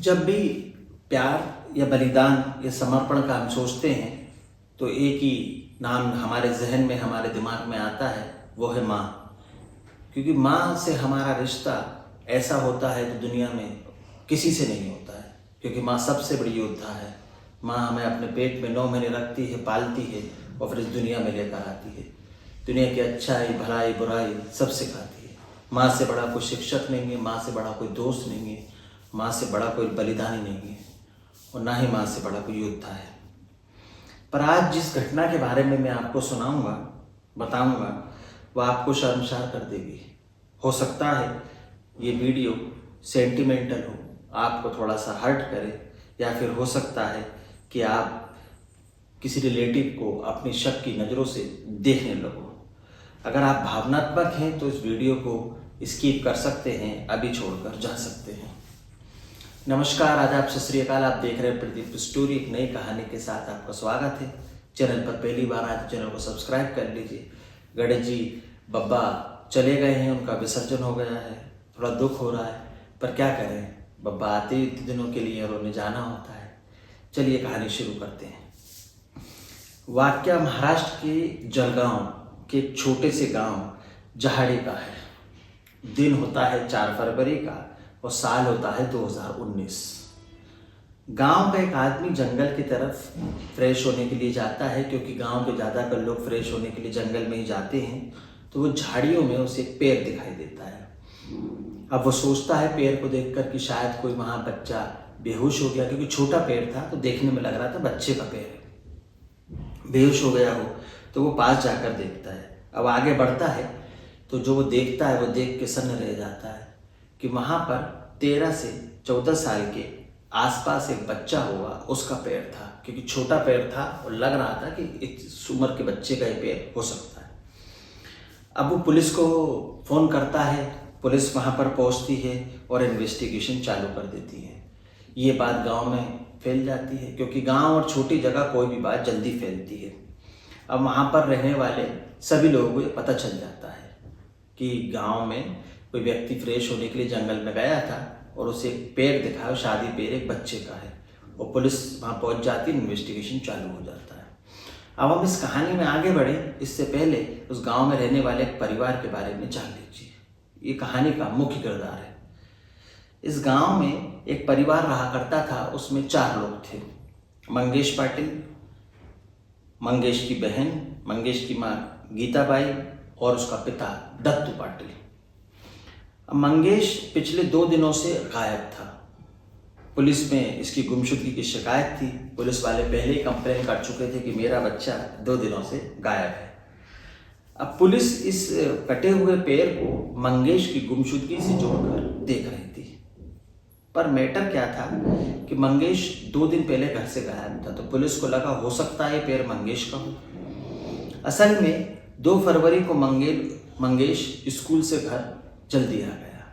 जब भी प्यार या बलिदान या समर्पण का हम सोचते हैं तो एक ही नाम हमारे जहन में, हमारे दिमाग में आता है, वो है माँ। क्योंकि माँ से हमारा रिश्ता ऐसा होता है तो दुनिया में किसी से नहीं होता है। क्योंकि माँ सबसे बड़ी योद्धा है। माँ हमें अपने पेट में 9 महीने रखती है, पालती है और फिर इस दुनिया में लेकर आती है। दुनिया की अच्छाई, भलाई, बुराई सब सिखाती है। माँ से बड़ा कोई शिक्षक नहीं है, माँ से बड़ा कोई दोस्त नहीं है, माँ से बड़ा कोई बलिदानी नहीं है और ना ही माँ से बड़ा कोई योद्धा है। पर आज जिस घटना के बारे में मैं आपको सुनाऊंगा, बताऊंगा, वह आपको शर्मसार कर देगी। हो सकता है ये वीडियो सेंटिमेंटल हो, आपको थोड़ा सा हर्ट करे, या फिर हो सकता है कि आप किसी रिलेटिव को अपनी शक की नज़रों से देखने लगो। अगर आप भावनात्मक हैं तो इस वीडियो को स्किप कर सकते हैं, अभी छोड़कर जा सकते हैं। नमस्कार, आदाब, सत श्री अकाल। आप देख रहे हैं प्रदीप स्टोरी। एक नई कहानी के साथ आपका स्वागत है। चैनल पर पहली बार आए तो चैनल को सब्सक्राइब कर लीजिए। गणेश जी बब्बा चले गए हैं, उनका विसर्जन हो गया है, थोड़ा दुख हो रहा है, पर क्या करें, बब्बा आते ही दिनों के लिए और उन्हें जाना होता है। चलिए कहानी शुरू करते हैं। वाक्य महाराष्ट्र के जलगांव के एक छोटे से गांव जहाड़ी का है। दिन होता है 4 फरवरी का और साल होता है 2019। गांव का एक आदमी जंगल की तरफ फ्रेश होने के लिए जाता है, क्योंकि गांव के ज़्यादातर लोग फ्रेश होने के लिए जंगल में ही जाते हैं। तो वो झाड़ियों में उसे एक पेड़ दिखाई देता है। अब वो सोचता है पेड़ को देखकर कि शायद कोई वहाँ बच्चा बेहोश हो गया, क्योंकि छोटा पेड़ था तो देखने में लग रहा था बच्चे का पेड़ है, बेहोश हो गया हो। तो वो पास जाकर देखता है। अब आगे बढ़ता है तो जो वो देखता है वो देख के सन्न रह जाता है कि वहाँ पर 13 से 14 साल के आसपास एक बच्चा होगा, उसका पेड़ था। क्योंकि छोटा पेड़ था और लग रहा था कि इस उम्र के बच्चे का ये पेड़ हो सकता है। अब वो पुलिस को फ़ोन करता है, पुलिस वहाँ पर पहुँचती है और इन्वेस्टिगेशन चालू कर देती है। ये बात गांव में फैल जाती है, क्योंकि गांव और छोटी जगह कोई भी बात जल्दी फैलती है। अब वहाँ पर रहने वाले सभी लोगों को ये पता चल जाता है कि गांव में कोई व्यक्ति फ्रेश होने के लिए जंगल में गया था और उसे एक पेड़ दिखा, और शादी पेड़ एक बच्चे का है। और पुलिस वहाँ पहुँच जाती है, इन्वेस्टिगेशन चालू हो जाता है। अब हम इस कहानी में आगे बढ़े, इससे पहले उस गांव में रहने वाले एक परिवार के बारे में जान लीजिए। ये कहानी का मुख्य किरदार है। इस गांव में एक परिवार रहा करता था, उसमें 4 लोग थे। मंगेश पाटिल, मंगेश की बहन, मंगेश की माँ गीताबाई और उसका पिता दत्तू पाटिल। अब मंगेश पिछले 2 दिनों से गायब था। पुलिस में इसकी गुमशुदगी की शिकायत थी। पुलिस वाले पहले ही कंप्लेन कर चुके थे कि मेरा बच्चा 2 दिनों से गायब है। अब पुलिस इस कटे हुए पेड़ को मंगेश की गुमशुदगी से जोड़कर देख रही थी। पर मैटर क्या था कि मंगेश 2 दिन पहले घर से गायब था, तो पुलिस को लगा हो सकता है पेड़ मंगेश का हो। असल में 2 फरवरी को मंगेश स्कूल से घर जल्दी आ गया।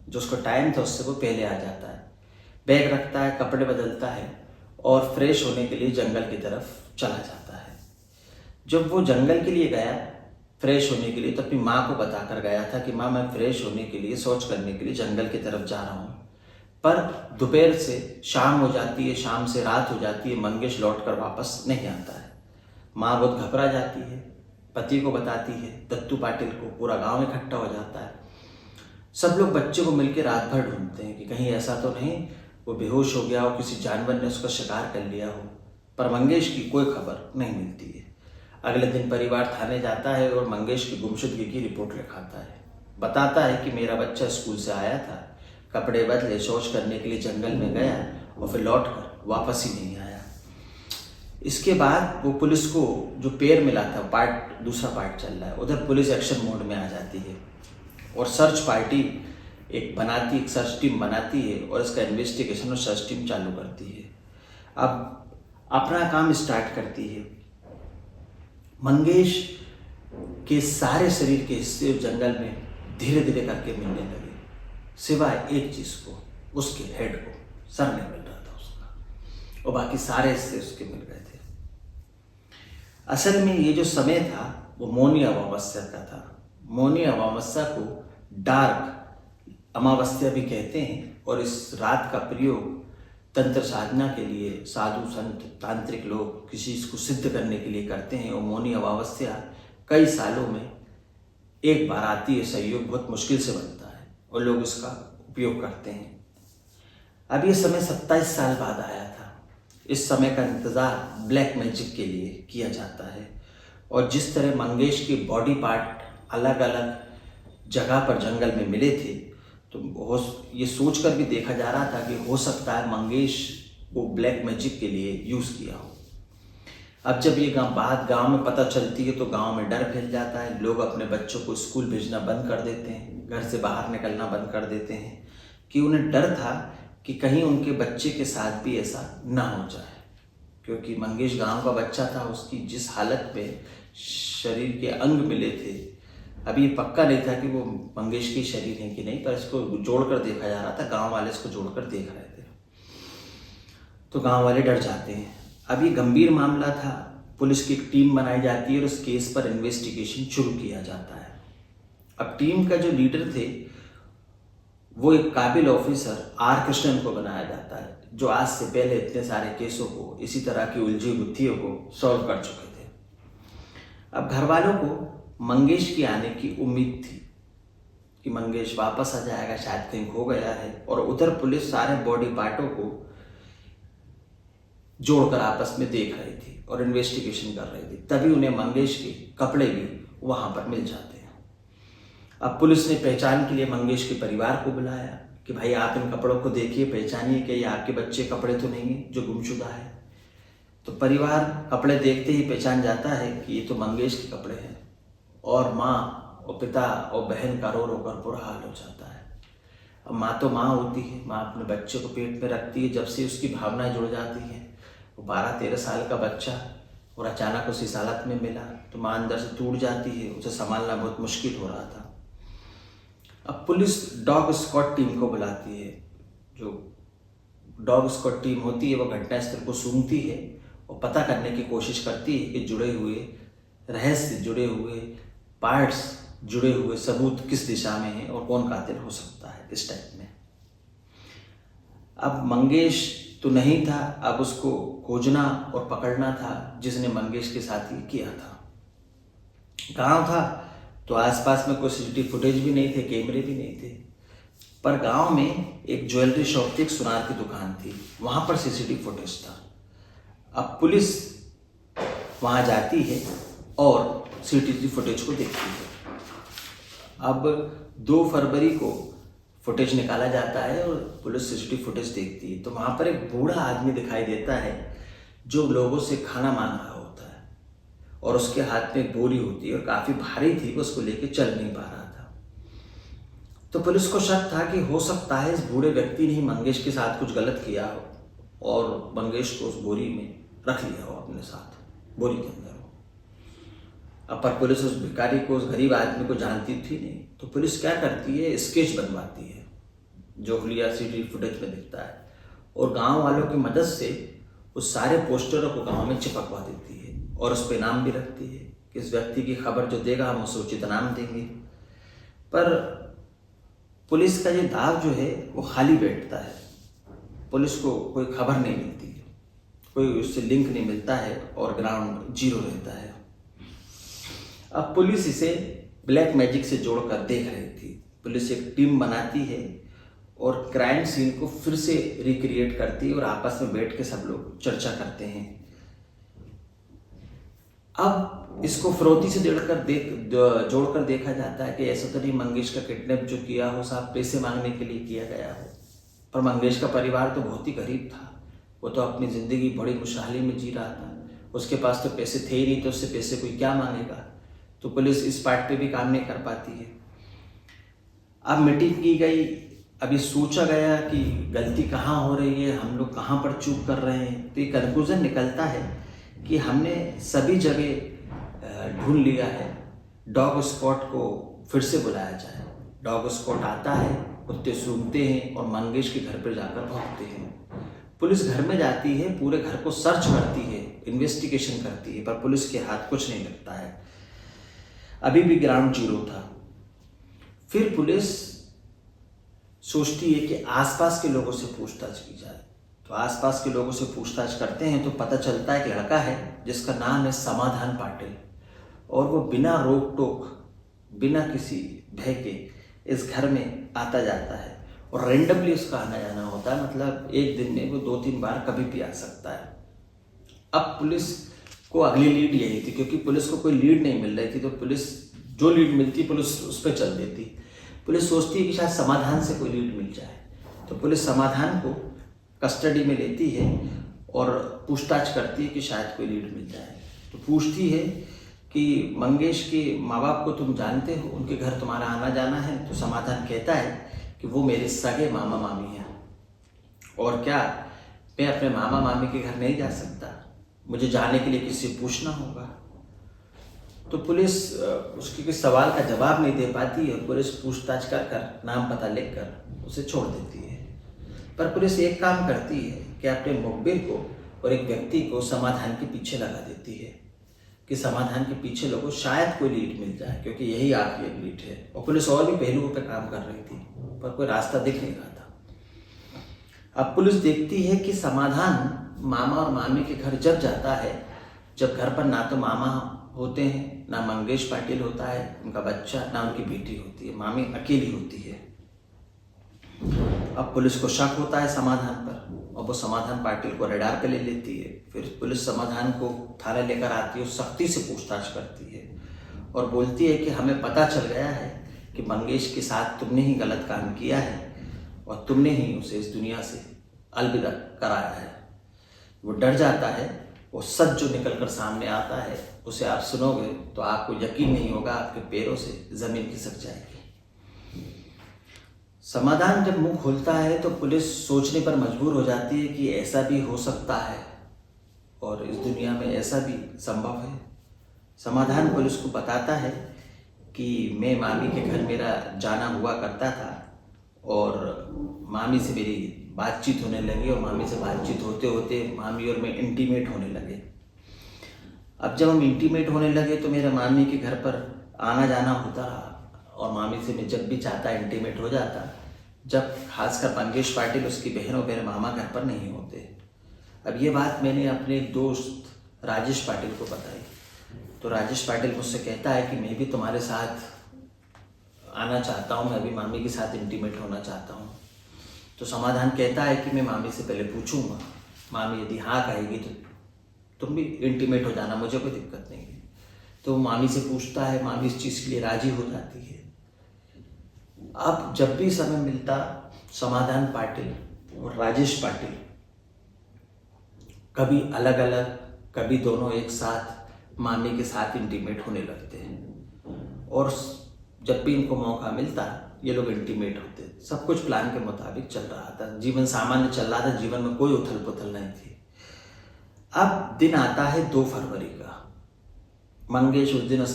जो उसका टाइम था उससे वो पहले आ जाता है, बैग रखता है, कपड़े बदलता है और फ्रेश होने के लिए जंगल की तरफ चला जाता है। जब वो जंगल के लिए गया फ्रेश होने के लिए, तो अपनी माँ को बताकर गया था कि माँ, मैं फ्रेश होने के लिए, शौच करने के लिए जंगल की तरफ जा रहा हूँ। पर दोपहर से शाम हो जाती है, शाम से रात हो जाती है, मंगेश लौट कर वापस नहीं आता है। माँ बहुत घबरा जाती है, पति को बताती है, दत्तू पाटिल को। पूरा गांव इकट्ठा हो जाता है। सब लोग बच्चे को मिलकर रात भर ढूंढते हैं कि कहीं ऐसा तो नहीं वो बेहोश हो गया हो, किसी जानवर ने उसका शिकार कर लिया हो। पर मंगेश की कोई खबर नहीं मिलती है। अगले दिन परिवार थाने जाता है और मंगेश की गुमशुदगी की रिपोर्ट लिखाता है। बताता है कि मेरा बच्चा स्कूल से आया था, कपड़े बदले, शौच करने के लिए जंगल में गया और फिर लौट कर वापस ही नहीं आया। इसके बाद वो पुलिस को जो पेड़ मिला था, दूसरा पार्ट चल रहा है, उधर पुलिस एक्शन मोड में आ जाती है और सर्च पार्टी एक सर्च टीम बनाती है और इसका इन्वेस्टिगेशन और सर्च टीम चालू करती है। अब अपना काम स्टार्ट करती है। मंगेश के सारे शरीर के हिस्से जंगल में धीरे धीरे करके मिलने लगे, सिवाय एक चीज को, उसके हेड को। सर नहीं मिल रहा था उसका, और बाकी सारे हिस्से उसके मिल गए थे। असल में ये जो समय था वो मौनी अमावस्या का था। मौनी अमावस्या को डार्क अमावस्या भी कहते हैं, और इस रात का प्रयोग तंत्र साधना के लिए साधु संत तांत्रिक लोग किसी चीज़ को सिद्ध करने के लिए करते हैं, और मौनी अमावस्या कई सालों में एक बार आती है, सहयोग बहुत मुश्किल से बनता है और लोग इसका उपयोग करते हैं। अब ये समय 27 साल बाद आया था। इस समय का इंतज़ार ब्लैक मैजिक के लिए किया जाता है, और जिस तरह मंगेश के बॉडी पार्ट अलग अलग जगह पर जंगल में मिले थे, तो ये सोचकर भी देखा जा रहा था कि हो सकता है मंगेश को ब्लैक मैजिक के लिए यूज़ किया हो। अब जब ये बात गांव में पता चलती है तो गांव में डर फैल जाता है। लोग अपने बच्चों को स्कूल भेजना बंद कर देते हैं, घर से बाहर निकलना बंद कर देते हैं, कि उन्हें डर था कि कहीं उनके बच्चे के साथ भी ऐसा ना हो जाए। क्योंकि मंगेश गांव का बच्चा था, उसकी जिस हालत में शरीर के अंग मिले थे, अभी ये पक्का नहीं था कि वो मंगेश की शरीर है कि नहीं, पर इसको जोड़कर देखा जा रहा था। गांव वाले इसको जोड़कर देख रहे थे, तो गांव वाले डर जाते हैं। अब ये गंभीर मामला था, पुलिस की एक टीम बनाई जाती है और उस केस पर इन्वेस्टिगेशन शुरू किया जाता है। अब टीम का जो लीडर थे वो एक काबिल ऑफिसर आर कृष्णन को बनाया जाता है, जो आज से पहले इतने सारे केसों को, इसी तरह की उलझी गुत्थियों को सॉल्व कर चुके थे। अब घर वालों को मंगेश की आने की उम्मीद थी कि मंगेश वापस आ जाएगा, शायद कहीं खो गया है, और उधर पुलिस सारे बॉडी पार्टों को जोड़कर आपस में देख रही थी और इन्वेस्टिगेशन कर रही थी। तभी उन्हें मंगेश के कपड़े भी वहां पर मिल जाते हैं। अब पुलिस ने पहचान के लिए मंगेश के परिवार को बुलाया कि भाई आप इन कपड़ों को देखिए, पहचानिए कि ये आपके बच्चे कपड़े तो नहीं है जो गुमशुदा है। तो परिवार कपड़े देखते ही पहचान जाता है कि ये तो मंगेश के कपड़े हैं, और माँ और पिता और बहन का रो रो कर बुरा हाल हो जाता है। अब माँ तो माँ होती है, माँ अपने बच्चे को पेट में रखती है, जब से उसकी भावनाएं जुड़ जाती हैं। वो 12-13 साल का बच्चा और अचानक उस हालत में मिला तो माँ अंदर से टूट जाती है, उसे संभालना बहुत मुश्किल हो रहा था। अब पुलिस डॉग स्क्वाड टीम को बुलाती है। जो डॉग स्क्वाड टीम होती है वो घटनास्थल को सूंघती है और पता करने की कोशिश करती है कि जुड़े हुए रहस्य, जुड़े हुए पार्ट्स, जुड़े हुए सबूत किस दिशा में है और कौन कातिल हो सकता है, इस टाइप में। अब मंगेश तो नहीं था, अब उसको खोजना और पकड़ना था जिसने मंगेश के साथ ये किया था। गांव था तो आसपास में कोई सीसीटीवी फुटेज भी नहीं थे, कैमरे भी नहीं थे, पर गांव में एक ज्वेलरी शॉप थी, एक सुनार की दुकान थी, वहां पर सीसीटीवी फुटेज था। अब पुलिस वहां जाती है और सीसीटीवी फुटेज को देखती है। अब 2 फरवरी को फुटेज निकाला जाता है और पुलिस सीसीटीवी फुटेज देखती है, तो वहां पर एक बूढ़ा आदमी दिखाई देता है जो लोगों से खाना मांग रहा होता है, और उसके हाथ में एक बोरी होती है और काफी भारी थी, वो उसको लेके चल नहीं पा रहा था। तो पुलिस को शक था कि हो सकता है इस बूढ़े व्यक्ति ने ही मंगेश के साथ कुछ गलत किया हो और मंगेश को उस बोरी में रख लिया हो अपने साथ, बोरी के अंदर हो। अब पर पुलिस उस भिखारी को, उस गरीब आदमी को जानती थी नहीं, तो पुलिस क्या करती है, स्केच बनवाती है जो क्लियर सीसीटीवी फुटेज में दिखता है, और गांव वालों की मदद से उस सारे पोस्टरों को गांव में चिपकवा देती है और उस पर इनाम भी रखती है कि इस व्यक्ति की खबर जो देगा हम उसे उचित इनाम देंगे। पर पुलिस का ये दाव जो है वो खाली बैठता है, पुलिस को कोई खबर नहीं मिलती है, कोई उससे लिंक नहीं मिलता है और ग्राउंड जीरो रहता है। अब पुलिस इसे ब्लैक मैजिक से जोड़कर देख रही थी। पुलिस एक टीम बनाती है और क्राइम सीन को फिर से रिक्रिएट करती है और आपस में बैठ के सब लोग चर्चा करते हैं। अब इसको फिरौती से जोड़कर देखा जाता है कि ऐसा तो नहीं मंगेश का किडनैप जो किया हो साहब पैसे मांगने के लिए किया गया हो, पर मंगेश का परिवार तो बहुत ही गरीब था, वो तो अपनी जिंदगी बड़ी खुशहाली में जी रहा था, उसके पास तो पैसे थे ही नहीं, तो उससे पैसे कोई क्या मांगेगा। तो पुलिस इस पार्ट पे भी काम नहीं कर पाती है। अब मीटिंग की गई, अभी सोचा गया कि गलती कहाँ हो रही है, हम लोग कहाँ पर चूक कर रहे हैं। तो ये कंक्लूजन निकलता है कि हमने सभी जगह ढूंढ लिया है, डॉग स्क्वाड को फिर से बुलाया जाए। डॉग स्क्वाड आता है, कुत्ते सूंघते हैं और मंगेश के घर पर जाकर भौंकते हैं। पुलिस घर में जाती है, पूरे घर को सर्च करती है, इन्वेस्टिगेशन करती है, पर पुलिस के हाथ कुछ नहीं लगता है, अभी भी ग्राउंड जीरो था। फिर पुलिस सोचती है कि आसपास के लोगों से पूछताछ की जाए, तो आसपास के लोगों से पूछताछ करते हैं तो पता चलता है एक लड़का है जिसका नाम है समाधान पाटिल, और वो बिना रोक टोक, बिना किसी भय के इस घर में आता जाता है और रेंडमली उसका आना जाना होता है। मतलब एक दिन में वो 2-3 बार कभी भी आ सकता है। अब पुलिस को अगली लीड यही थी, क्योंकि पुलिस को कोई लीड नहीं मिल रही थी, तो पुलिस जो लीड मिलती पुलिस उस पर चल देती। पुलिस सोचती है कि शायद समाधान से कोई लीड मिल जाए, तो पुलिस समाधान को कस्टडी में लेती है और पूछताछ करती है कि शायद कोई लीड मिल जाए। तो पूछती है कि मंगेश के माँ बाप को तुम जानते हो, उनके घर तुम्हारा आना जाना है? तो समाधान कहता है कि वो मेरे सगे मामा मामी हैं, और क्या मैं अपने मामा मामी के घर नहीं जा सकता? मुझे जाने के लिए किसी से पूछना होगा। तो पुलिस उसके किसी सवाल का जवाब नहीं दे पाती है, पुलिस पूछताछ कर कर नाम पता लिख कर उसे छोड़ देती है। पर पुलिस एक काम करती है कि अपने मुखबिर को और एक व्यक्ति को समाधान के पीछे लगा देती है कि समाधान के पीछे लोगों शायद कोई लीड मिल जाए, क्योंकि यही आखिरी एक लीड है। और पुलिस और भी पहलुओं पर काम कर रही थी, पर कोई रास्ता दिख नहीं रहा था। अब पुलिस देखती है कि समाधान मामा और मामी के घर जब जाता है, जब घर पर ना तो मामा होते हैं, ना मंगेश पाटिल होता है उनका बच्चा, ना उनकी बेटी होती है, मामी अकेली होती है। अब पुलिस को शक होता है समाधान पर, और वो समाधान पाटिल को रडार पे ले लेती है। फिर पुलिस समाधान को थाने लेकर आती है, सख्ती से पूछताछ करती है और बोलती है कि हमें पता चल गया है कि मंगेश के साथ तुमने ही गलत काम किया है और तुमने ही उसे इस दुनिया से अलविदा कराया है। वो डर जाता है, वो सच जो निकल कर सामने आता है उसे आप सुनोगे तो आपको यकीन नहीं होगा, आपके पैरों से जमीन खिसक जाएगी। समाधान जब मुंह खोलता है तो पुलिस सोचने पर मजबूर हो जाती है कि ऐसा भी हो सकता है और इस दुनिया में ऐसा भी संभव है। समाधान पुलिस को बताता है कि मैं मामी के घर मेरा जाना हुआ करता था और मामी से मेरी बातचीत होने लगी, और मामी से बातचीत होते होते मामी और मैं इंटीमेट होने लगे। अब जब हम इंटीमेट होने लगे तो मेरे मामी के घर पर आना जाना होता रहा, और मामी से मैं जब भी चाहता इंटीमेट हो जाता, जब खासकर मंगेश पाटिल उसकी बहन और मेरे मामा घर पर नहीं होते। अब ये बात मैंने अपने दोस्त राजेश पाटिल को बताई, तो राजेश पाटिल मुझसे कहता है कि मैं भी तुम्हारे साथ आना चाहता हूँ, मैं भी मामी के साथ इंटीमेट होना चाहता हूँ। तो समाधान कहता है कि मैं मामी से पहले पूछूंगा, मामी यदि हाँ कहेगी तो तुम भी इंटीमेट हो जाना, मुझे कोई दिक्कत नहीं है। तो मामी से पूछता है, मामी इस चीज़ के लिए राजी हो जाती है। अब जब भी समय मिलता, समाधान पाटिल और राजेश पाटिल कभी अलग अलग, कभी दोनों एक साथ मामी के साथ इंटीमेट होने लगते हैं, और जब भी इनको मौका मिलता ये लोग इंटीमेट होते। सब कुछ प्लान के मुताबिक चल रहा था, जीवन सामान्य चल रहा था, जीवन में कोई उथल पुथल नहीं थी। अब दिन आता है 2 फरवरी का। मंगेश उस दिन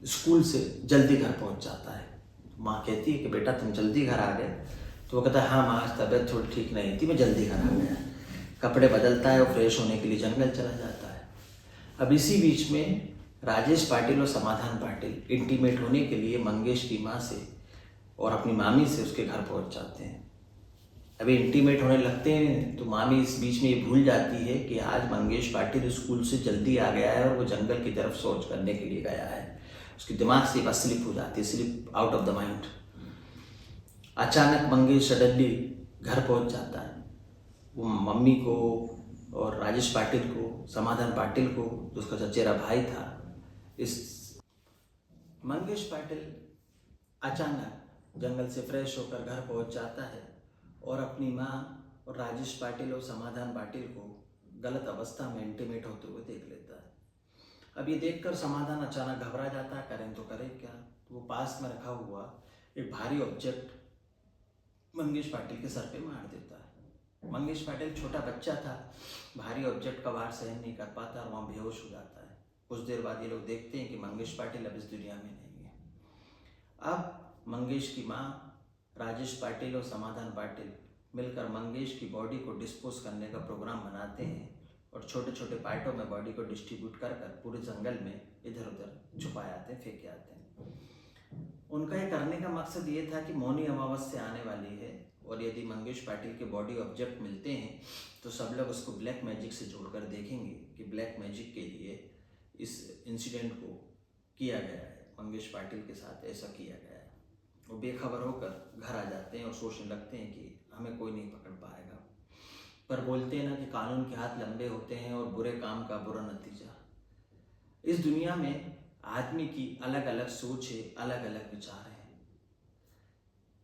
स्कूल से जल्दी घर पहुंच जाता है। माँ कहती है कि बेटा तुम जल्दी घर आ गए, तो वो कहता है हाँ माँ, तबीयत थोड़ी ठीक नहीं थी, मैं जल्दी घर आ गया। कपड़े बदलता है और फ्रेश होने के लिए जंगल चला जाता है। अब इसी बीच में राजेश पाटिल और समाधान पाटिल इंटीमेट होने के लिए मंगेश की माँ से और अपनी मामी से उसके घर पहुंच जाते हैं। अभी इंटीमेट होने लगते हैं तो मामी इस बीच में ये भूल जाती है कि आज मंगेश पाटिल स्कूल से जल्दी आ गया है और वो जंगल की तरफ शौच करने के लिए गया है। उसके दिमाग से बस स्लिप हो जाती है, slip out of the mind. अचानक मंगेश सडनली घर पहुंच जाता है। वो मम्मी को और राजेश पाटिल को, समाधान पाटिल को, जो उसका चचेरा भाई था, इस मंगेश पाटिल अचानक जंगल से फ्रेश होकर घर पहुंच जाता है और अपनी माँ और राजेश पाटिल और समाधान पाटिल को गलत अवस्था में इंटीमेट होते हुए देख लेता है। अब ये देखकर समाधान अचानक घबरा जाता है, करें तो करें क्या। तो वो पास में रखा हुआ एक भारी ऑब्जेक्ट मंगेश पाटिल के सर पे मार देता है। मंगेश पाटिल छोटा बच्चा था, भारी ऑब्जेक्ट का भार सहन नहीं कर पाता और वहाँ बेहोश हो जाता है। कुछ देर बाद ये लोग देखते हैं कि मंगेश पाटिल अब इस दुनिया में नहीं है। अब मंगेश की माँ, राजेश पाटिल और समाधान पाटिल मिलकर मंगेश की बॉडी को डिस्पोज करने का प्रोग्राम बनाते हैं और छोटे छोटे पार्टों में बॉडी को डिस्ट्रीब्यूट कर पूरे जंगल में इधर उधर छुपाए आते हैं, फेंके आते हैं। उनका ये करने का मकसद ये था कि मौनी अमावस्या आने वाली है और यदि मंगेश पाटिल के बॉडी ऑब्जेक्ट मिलते हैं तो सब लोग उसको ब्लैक मैजिक से जोड़कर देखेंगे कि ब्लैक मैजिक के लिए इस इंसिडेंट को किया गया है, मंगेश पाटिल के साथ ऐसा किया गया है। वो बेखबर होकर घर आ जाते हैं और सोचने लगते हैं कि हमें कोई नहीं पकड़ पाएगा। पर बोलते हैं ना कि कानून के हाथ लंबे होते हैं और बुरे काम का बुरा नतीजा। इस दुनिया में आदमी की अलग अलग सोच है, अलग अलग विचार हैं,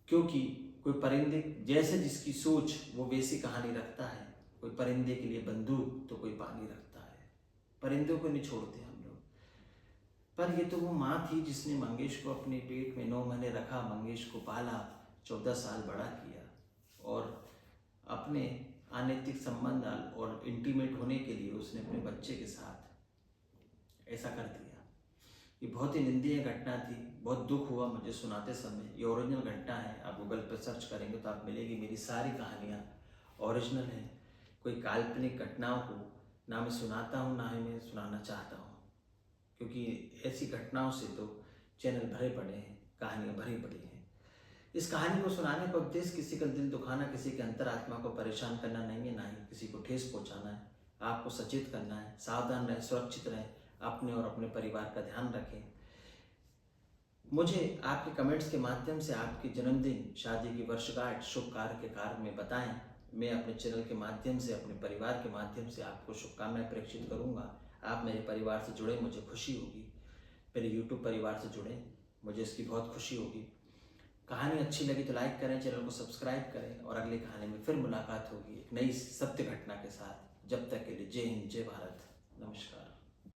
क्योंकि कोई परिंदे जैसे जिसकी सोच वो वैसी कहानी रखता है। कोई परिंदे के लिए बंदूक तो कोई पानी रखता है। परिंदों को नहीं छोड़ते हम लोग। पर ये तो वो माँ थी जिसने मंगेश को अपने पेट में 9 महीने रखा, मंगेश को पाला, 14 साल बड़ा किया और अपने अनैतिक संबंध और इंटीमेट होने के लिए उसने अपने बच्चे के साथ ऐसा कर दिया। ये बहुत ही निंदनीय घटना थी। बहुत दुख हुआ मुझे सुनाते समय। ये ओरिजिनल घटना है, आप गूगल पर सर्च करेंगे तो आप मिलेगी। मेरी सारी कहानियाँ ओरिजिनल हैं। कोई काल्पनिक घटनाओं को ना मैं सुनाता हूँ ना ही मैं सुनाना चाहता हूँ, क्योंकि ऐसी घटनाओं से तो चैनल भरे पड़े हैं, कहानियाँ भरी पड़ी हैं। इस कहानी को सुनाने का उद्देश्य किसी का दिल दुखाना, किसी के अंतरात्मा को परेशान करना नहीं है, ना ही किसी को ठेस पहुँचाना है। आपको सचेत करना है। सावधान रहें, सुरक्षित रहें, अपने और अपने परिवार का ध्यान रखें। मुझे आपके कमेंट्स के माध्यम से आपके जन्मदिन, शादी की वर्षगांठ, शुभ कार्य के कार्य में बताएं। मैं अपने चैनल के माध्यम से, अपने परिवार के माध्यम से आपको शुभकामनाएं प्रेषित करूंगा। आप मेरे परिवार से जुड़े, मुझे खुशी होगी। मेरे यूट्यूब परिवार से जुड़े, मुझे इसकी बहुत खुशी होगी। कहानी अच्छी लगी तो लाइक करें, चैनल को सब्सक्राइब करें और अगली कहानी में फिर मुलाकात होगी एक नई सत्य घटना के साथ। जब तक के लिए जय हिंद, जय भारत, नमस्कार।